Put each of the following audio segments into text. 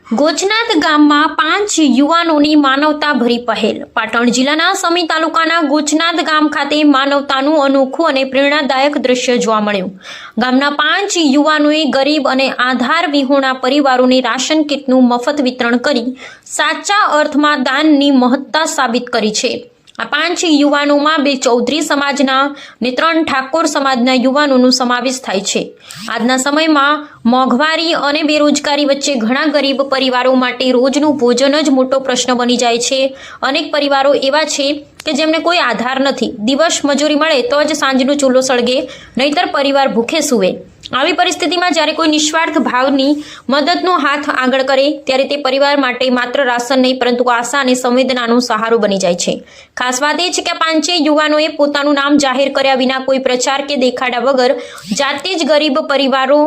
ગોચનાથ ગામમાં 5 યુવાનોની માનવતાભરી પહેલ. પાટણ જિલ્લાના સમી તાલુકાના ગોચનાથ ગામ ખાતે માનવતાનું અનોખું અને પ્રેરણાદાયક દ્રશ્ય જોવા મળ્યું. ગામના 5 યુવાનોએ ગરીબ અને આધાર વિહોણા પરિવારોને રાશન કીટનું મફત વિતરણ કરી સાચા અર્થમાં દાનની મહત્તા સાબિત કરી છે. આ 5 યુવાનોમાં 2 ચૌધરી સમાજના અને 3 ઠાકોર સમાજના યુવાનોનો સમાવેશ થાય છે. આજના સમયમાં મોંઘવારી અને બેરોજગારી વચ્ચે ઘણા ગરીબ પરિવારો માટે રોજનું ભોજન જ મોટો પ્રશ્ન બની જાય છે. અનેક પરિવારો એવા છે કે જેમને કોઈ આધાર નથી. દિવસ મજૂરી મળે તો જ સાંજનો ચૂલો સળગે, નહીતર પરિવાર ભૂખે સૂવે. આવી પરિસ્થિતિમાં જ્યારે કોઈ નિસ્વાર્થ ભાવની મદદનો હાથ આગળ કરે ત્યારે તે પરિવાર માટે માત્ર રાશન નહીં પરંતુ આશા અને સંવેદનાનો સહારો બની જાય છે. ખાસ વાત એ છે કે 5 યુવાનોએ પોતાનું નામ જાહેર કર્યા વિના કોઈ પ્રચાર કે દેખાડા વગર જાતે જ ગરીબ પરિવારો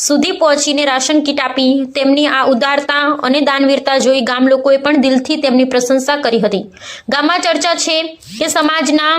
સુધી પહોંચીને રાશન કીટ આપી. તેમની આ ઉદારતા અને દાનવીરતા જોઈ ગામ લોકોએ પણ દિલથી તેમની પ્રશંસા કરી હતી. ગામમાં ચર્ચા છે કે સમાજના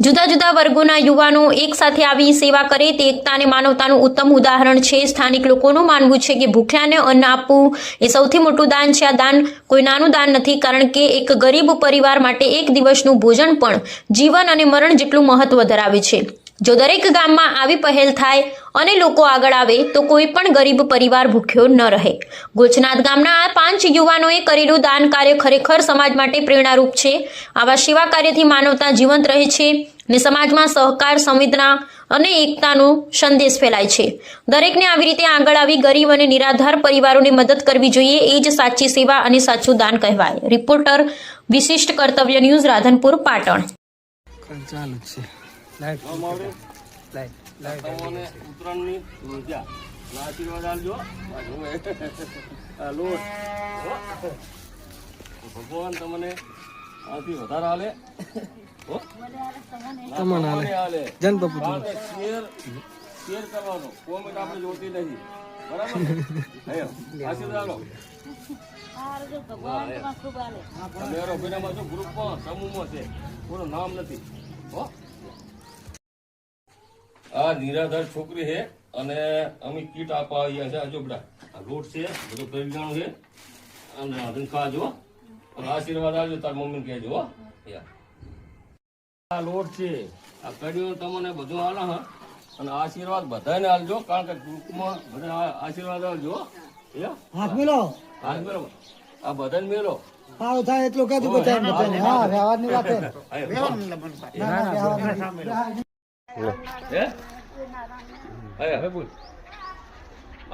જુદા જુદા વર્ગોના યુવાનો એક સાથે આવી સેવા કરે તે એકતા અને માનવતાનું ઉત્તમ ઉદાહરણ છે. સ્થાનિક લોકોનું માનવું છે કે ભૂખ્યાને અન્ન આપવું એ સૌથી મોટું દાન છે. આ દાન કોઈ નાનું દાન નથી, કારણ કે એક ગરીબ પરિવાર માટે એક દિવસનું ભોજન પણ જીવન અને મરણ જેટલું મહત્વ ધરાવે છે. જો દરેક ગામમાં આવી પહેલ થાય અને લોકો આગળ આવે તો કોઈ પણ ગરીબ પરિવાર ભૂખ્યો ન રહે. ગોચનાથ ગામના આ 5 યુવાનોએ કરેલું દાન કાર્ય ખરેખર સમાજ માટે પ્રેરણારૂપ છે. આવા સેવા કાર્યથી માનવતા જીવંત રહે છે અને સમાજમાં સહકાર, સંવેદના અને એકતાનો સંદેશ ફેલાય છે. દરેકને આવી રીતે આગળ આવી ગરીબ અને નિરાધાર પરિવારોને મદદ કરવી જોઈએ. એ જ સાચી સેવા અને સાચું દાન કહેવાય. રિપોર્ટર વિશિષ્ટ કર્તવ્ય ન્યૂઝ, રાધનપુર, પાટણ. ભગવાન તમને આથી વધારે હાલે જન શેર કરવાનો, કોમેન્ટ આપણે જોતી નથી, બરાબર? આશીર્વાદ ગ્રુપમાં સમૂહમાં છે, કોનું નામ નથી. આ નિરાધાર છોકરી છે અને અમે કીટ આપવા આવ્યા છે. આજો બધા આ લોટ છે, બધું પરિણામ છે અને આધન ખાજો. આશીર્વાદ આવજો, તાર મમ્મી કહેજો. આ લોટ છે, આ કડીઓ તમને બધું હાલે હા, અને આશીર્વાદ બધાને આલજો, કારણ કે ગ્રુપમાં બધા આશીર્વાદ આવજો. હાથ મેલો, હાથ મેલો, આ બધાને મેલો. સારું થાય એટલું કહેતું બધાને. હા, વ્યવહારની વાત છે. હે? બોલ.